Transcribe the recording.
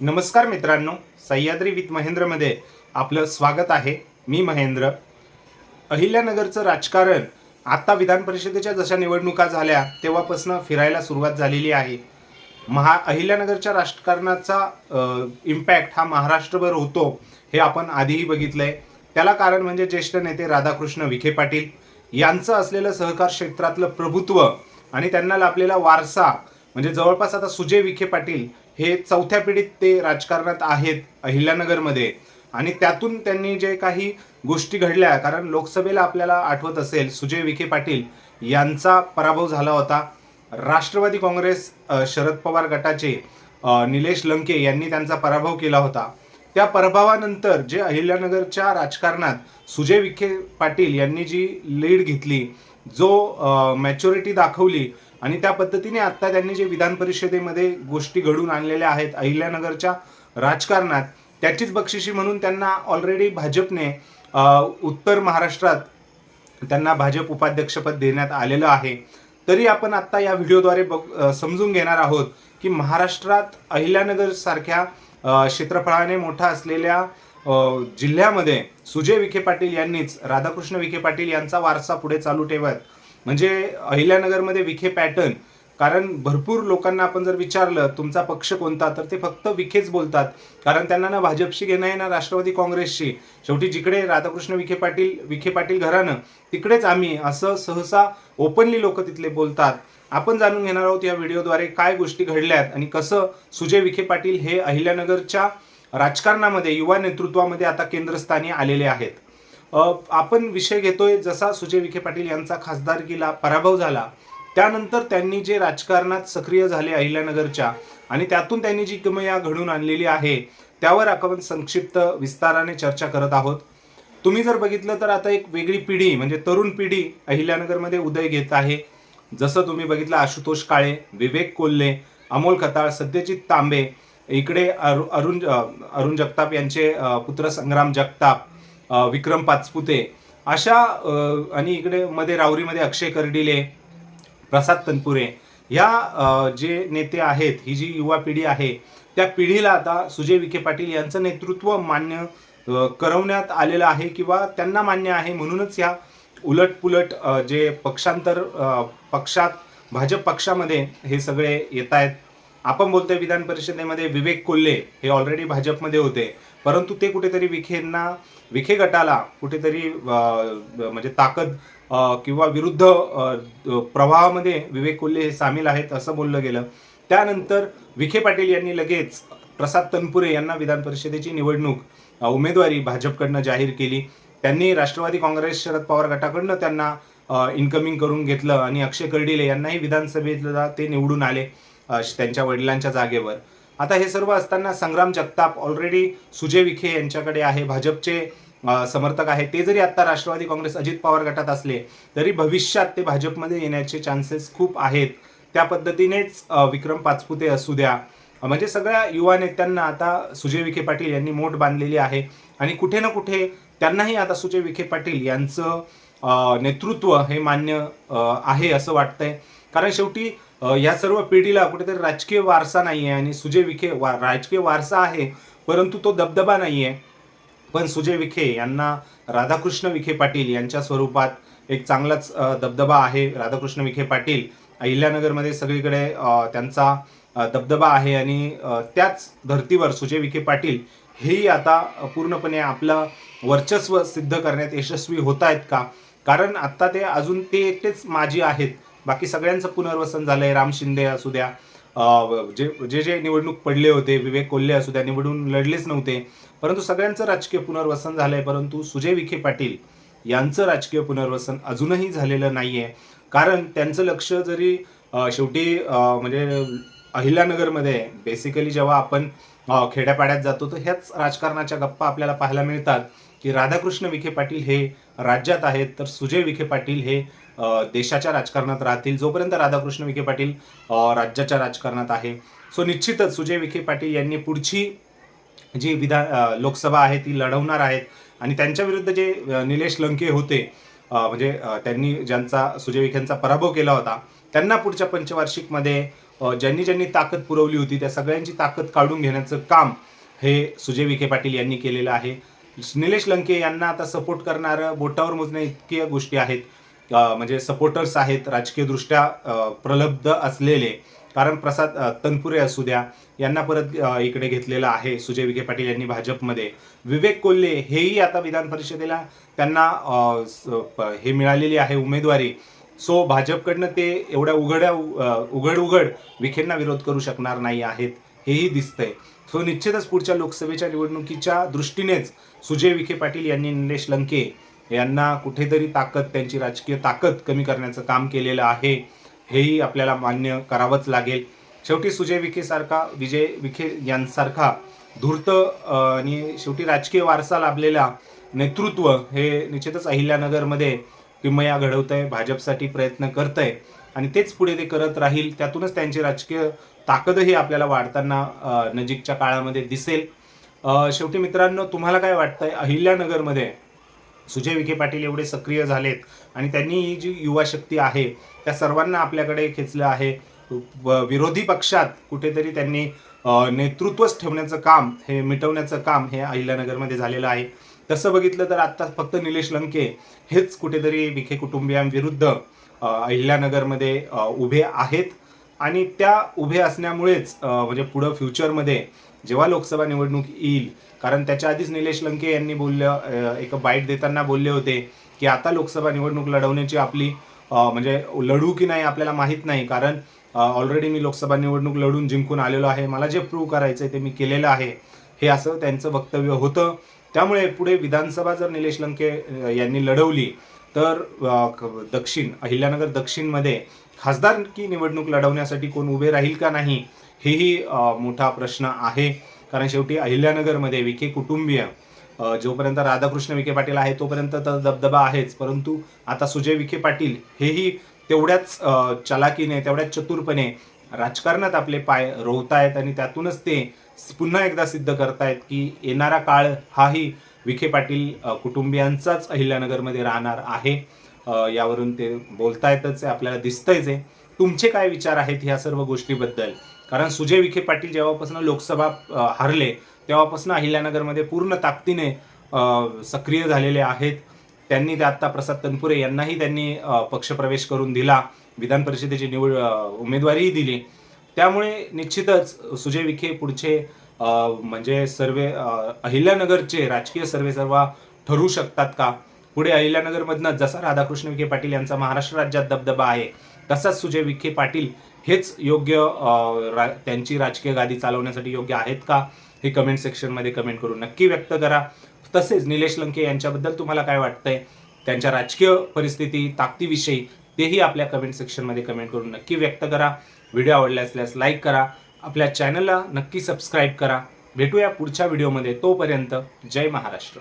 नमस्कार मित्रांनो, सह्याद्री विथ महेंद्रमध्ये आपलं स्वागत आहे. मी महेंद्र. अहिल्यानगरचं राजकारण आता विधान परिषदेच्या जशा निवडणुका झाल्या तेव्हापासून फिरायला सुरुवात झालेली आहे. अहिल्यानगरच्या राजकारणाचा इम्पॅक्ट हा महाराष्ट्रभर होतो हे आपण आधीही बघितलंय. त्याला कारण म्हणजे ज्येष्ठ नेते राधाकृष्ण विखे पाटील यांचं असलेलं सहकार क्षेत्रातलं प्रभुत्व आणि त्यांना लाभलेला वारसा. म्हणजे जवळपास आता सुजय विखे पाटील हे चौथ्या पिढीत ते राजकारणात आहेत अहिल्यानगरमध्ये. आणि त्यातून त्यांनी जे काही गोष्टी घडल्या, कारण लोकसभेला आपल्याला आठवत असेल सुजय विखे पाटील यांचा पराभव झाला होता. राष्ट्रवादी काँग्रेस शरद पवार गटाचे निलेश लंके यांनी त्यांचा पराभव केला होता. त्या पराभवानंतर जे अहिल्यानगरच्या राजकारणात सुजय विखे पाटील यांनी जी लीड घेतली, जो मॅच्युरिटी दाखवली आणि त्या पद्धतीने आता त्यांनी जे विधान परिषदेमध्ये गोष्टी घडून आणलेल्या आहेत अहिल्यानगरच्या राजकारणात, त्याचीच बक्षिशी म्हणून त्यांना ऑलरेडी भाजपने उत्तर महाराष्ट्रात त्यांना भाजप उपाध्यक्षपद देण्यात आलेलं आहे. तरी आपण आता या व्हिडिओद्वारे समजून घेणार आहोत की महाराष्ट्रात अहिल्यानगर सारख्या क्षेत्रफळाने मोठा असलेल्या जिल्ह्यामध्ये सुजय विखे पाटील यांनीच राधाकृष्ण विखे पाटील यांचा वारसा पुढे चालू ठेवत, म्हणजे अहिल्यानगरमध्ये विखे पॅटर्न. कारण भरपूर लोकांना आपण जर विचारलं तुमचा पक्ष कोणता, तर ते फक्त विखेच बोलतात. कारण त्यांना ना भाजपशी घेणं आहे ना राष्ट्रवादी काँग्रेसशी. शेवटी जिकडे राधाकृष्ण विखे पाटील घराणं तिकडेच आम्ही, असं सहसा ओपनली लोक तिथले बोलतात. आपण जाणून घेणार आहोत या व्हिडिओद्वारे काय गोष्टी घडल्यात आणि कसं सुजय विखे पाटील हे अहिल्यानगरच्या राजकारणामध्ये युवा नेतृत्वामध्ये आता केंद्रस्थानी आलेले आहेत. आपण विषय घेतोय जसा सुजय विखे पाटील यांचा खासदारकीला पराभव झाला त्यानंतर त्यांनी जे राजकारणात सक्रिय झाले अहिल्यानगरच्या, आणि त्यातून त्यांनी जी किमया घडून आणलेली आहे त्यावर आपण संक्षिप्त विस्ताराने चर्चा करत आहोत. तुम्ही जर बघितलं तर आता एक वेगळी पिढी म्हणजे तरुण पिढी अहिल्यानगरमध्ये उदय घेत आहे. जसं तुम्ही बघितलं आशुतोष काळे, विवेक कोल्हे, अमोल खताळ, सत्यजित तांबे, इकडे अरुण जगताप यांचे पुत्र संग्राम जगताप, विक्रम पाचपुते अशा, आणि इकडे मध्ये राहुरीमध्ये अक्षय कर्डिले, प्रसाद तनपुरे, ह्या जे नेते आहेत, ही जी युवा पिढी आहे त्या पिढीला आता सुजय विखे पाटील यांचं नेतृत्व मान्य करवण्यात आलेलं आहे किंवा त्यांना मान्य आहे. म्हणूनच ह्या उलटपुलट जे पक्षात भाजप पक्षामध्ये हे सगळे येत आहेत. आपण बोलतोय विधान परिषदेमध्ये विवेक कोल्हे हे ऑलरेडी भाजपमध्ये होते, परंतु ते कुठेतरी विखे गटाला कुठेतरी म्हणजे ताकद किंवा विरुद्ध प्रवाहामध्ये विवेक कोल्हे हे सामील आहेत असं बोललं गेलं. त्यानंतर विखे पाटील यांनी लगेच प्रसाद तनपुरे यांना विधान परिषदेची निवडणूक उमेदवारी भाजपकडनं जाहीर केली. त्यांनी राष्ट्रवादी काँग्रेस शरद पवार गटाकडनं त्यांना इन्कमिंग करून घेतलं आणि अक्षय कर्डिले यांनाही विधानसभेला ते निवडून आले त्यांच्या वडिलांच्या जागेवर. आता हे सर्व असताना संग्राम जगताप ऑलरेडी सुजय विखे यांच्याकडे आहे, भाजपचे समर्थक आहे. ते जरी आता राष्ट्रवादी काँग्रेस अजित पवार गटात असले तरी भविष्यात ते भाजपमध्ये येण्याचे चान्सेस खूप आहेत. त्या पद्धतीनेच विक्रम पाचपुते असू द्या, म्हणजे सगळ्या युवा नेत्यांना आता सुजय विखे पाटील यांनी मोठ बांधलेली आहे. आणि कुठे ना कुठे त्यांनाही आता सुजय विखे पाटील यांचं नेतृत्व हे मान्य आहे असं वाटतंय. कारण शेवटी या सर्व पिढीला कुठेतरी राजकीय वारसा नाही आहे आणि सुजय विखे राजकीय वारसा आहे परंतु तो दबदबा नाही आहे. पण सुजय विखे यांना राधाकृष्ण विखे पाटील यांच्या स्वरूपात एक चांगलाच दबदबा आहे. राधाकृष्ण विखे पाटील अहिल्यानगरमध्ये सगळीकडे त्यांचा दबदबा आहे आणि त्याच धर्तीवर सुजय विखे पाटील हेही आता पूर्णपणे आपलं वर्चस्व सिद्ध करण्यात यशस्वी होत आहेत का? कारण आता ते एकटेच माजी आहेत, बाकी सगळ्यांचं पुनर्वसन झालंय. राम शिंदे असू द्या, जे निवडणूक पडले होते, विवेक कोल्हे असू द्या, निवडून लढलेच नव्हते, परंतु सगळ्यांचं राजकीय पुनर्वसन झालंय. परंतु सुजय विखे पाटील यांचं राजकीय पुनर्वसन अजूनही झालेलं नाहीये. कारण त्यांचं लक्ष जरी शेवटी म्हणजे अहिल्यानगरमध्ये बेसिकली जेव्हा आपण खेड्यापाड्यात जातो तर ह्याच राजकारणाच्या गप्पा आपल्याला पाहायला मिळतात की राधाकृष्ण विखे पाटील हे राज्यात आहेत तर सुजय विखे पाटील हे देशाच्या राजकारणात राहतील. जोपर्यंत राधाकृष्ण विखे पाटील राज्याच्या राजकारणात आहे, सो निश्चितच सुजय विखे पाटील यांनी पुढची जी लोकसभा आहे ती लढवणार आहेत. आणि त्यांच्या विरुद्ध जे निलेश लंके होते, म्हणजे त्यांनी ज्यांचा सुजय विखेंचा पराभव केला होता, त्यांना पुढच्या पंचवार्षिकमध्ये ज्यांनी ज्यांनी ताकद पुरवली होती त्या सगळ्यांची ताकद काढून घेण्याचं काम हे सुजय विखे पाटील यांनी केलेलं आहे. निलेश लंके यांना आता सपोर्ट करणारं बोटावर मोजण्या इतक्या गोष्टी आहेत, म्हणजे सपोर्टर्स आहेत राजकीयदृष्ट्या प्रलब्ध असलेले. कारण प्रसाद तनपुरे असू द्या, यांना परत इकडे घेतलेलं आहे सुजय विखे पाटील यांनी भाजपमध्ये. विवेक कोल्हे हेही आता विधान परिषदेला त्यांना हे मिळालेली आहे उमेदवारी. सो भाजपकडनं ते एवढ्या उघड विखेंना विरोध करू शकणार नाही आहेत, हेही दिसतंय. सो निश्चितच पुढच्या लोकसभेच्या निवडणुकीच्या दृष्टीनेच सुजय विखे पाटील यांनी निलेश लंके यांना कुठेतरी त्यांची राजकीय ताकद कमी करण्याचं काम केलेलं आहे, हेही आपल्याला मान्य करावंच लागेल. शेवटी सुजय विजय विखे यांसारखा धूर्त आणि शेवटी राजकीय वारसा लाभलेला नेतृत्व हे निश्चितच अहिल्यानगरमध्ये किमया घडवतंय, भाजपसाठी प्रयत्न करतंय आणि तेच पुढे ते करत राहील. त्यातूनच त्यांची राजकीय ताकदही आपल्याला वाढताना नजीकच्या काळामध्ये दिसेल. शेवटी मित्रांनो, तुम्हाला काय वाटतंय? अहिल्यानगरमध्ये सुजय विखे पाटील एवढे सक्रिय झालेत आणि त्यांनी ही जी युवा शक्ती आहे त्या सर्वांना आपल्याकडे खेचलं आहे. विरोधी पक्षात कुठेतरी त्यांनी नेतृत्वच ठेवण्याचं काम, हे मिटवण्याचं काम हे अहिल्यानगरमध्ये झालेलं आहे. तसं बघितलं तर आता फक्त निलेश लंके हेच कुठेतरी विखे कुटुंबियांविरुद्ध अहिल्यानगरमध्ये उभे आहेत आणि त्या उभे असण्यामुळेच म्हणजे पुढं फ्युचरमध्ये जेव्हा लोकसभा निवडणूक येईल, कारण त्याच्या आधीच निलेश लंके यांनी एक बाईट देताना बोलले होते की आता लोकसभा निवडणूक लढवण्याची आपली म्हणजे लढू की नाही आपल्याला माहीत नाही, कारण ऑलरेडी मी लोकसभा निवडणूक लढून जिंकून आलेलो आहे, मला जे प्रूव्ह करायचं आहे ते मी केलेलं आहे, हे असं त्यांचं वक्तव्य होतं. त्यामुळे पुढे विधानसभा जर निलेश लंके यांनी लढवली तर अहिल्यानगर दक्षिणमध्ये खासदारकी निवडणूक लढवण्यासाठी कोण उभे राहील का नाही, हेही मोठा प्रश्न आहे. कारण शेवटी अहिल्यानगरमध्ये विखे कुटुंबीय जोपर्यंत राधाकृष्ण विखे पाटील आहे तोपर्यंत तर दबदबा आहेच, परंतु आता सुजय विखे पाटील हेही तेवढ्याच चलाकीने, तेवढ्याच चतुरपणे राजकारणात आपले पाय रोवतायत आणि त्यातूनच ते पुन्हा एकदा सिद्ध करतायत की येणारा काळ हाही विखे पाटील कुटुंबियांचाच अहिल्यानगरमध्ये राहणार आहे. यावरून ते बोलतायतच, आपल्याला दिसतंयच आहे. तुमचे काय विचार आहेत ह्या सर्व गोष्टीबद्दल? कारण सुजय विखे पाटील जेव्हापासून लोकसभा हरले तेव्हापासून अहिल्यानगरमध्ये पूर्ण ताकदीने सक्रिय झालेले आहेत. त्यांनी ते आता प्रसाद तनपुरे यांनाही त्यांनी पक्षप्रवेश करून दिला, विधान परिषदेची उमेदवारीही दिली. त्यामुळे निश्चितच सुजय विखे पुढचे म्हणजे अहिल्यानगरचे राजकीय सर्वेसर्वा ठरू शकतात का? पुढे अहिल्यानगरमधनं जसा राधाकृष्ण विखे पाटील यांचा महाराष्ट्र राज्यात दबदबा आहे तसाच सुजय विखे पाटील हेच योग्य त्यांची राजकीय गादी चालवण्यासाठी योग्य आहेत का, हे कमेंट सेक्शनमध्ये कमेंट करून नक्की व्यक्त करा. तसेच निलेश लंके यांच्याबद्दल तुम्हाला काय वाटतंय, त्यांच्या राजकीय परिस्थिती, ताकदीविषयी तेही आपल्या कमेंट सेक्शनमध्ये कमेंट करून नक्की व्यक्त करा. व्हिडिओ आवडला असल्यास लाईक करा, आपल्या चॅनलला नक्की सबस्क्राईब करा. भेटूया पुढच्या व्हिडिओमध्ये. तोपर्यंत जय महाराष्ट्र.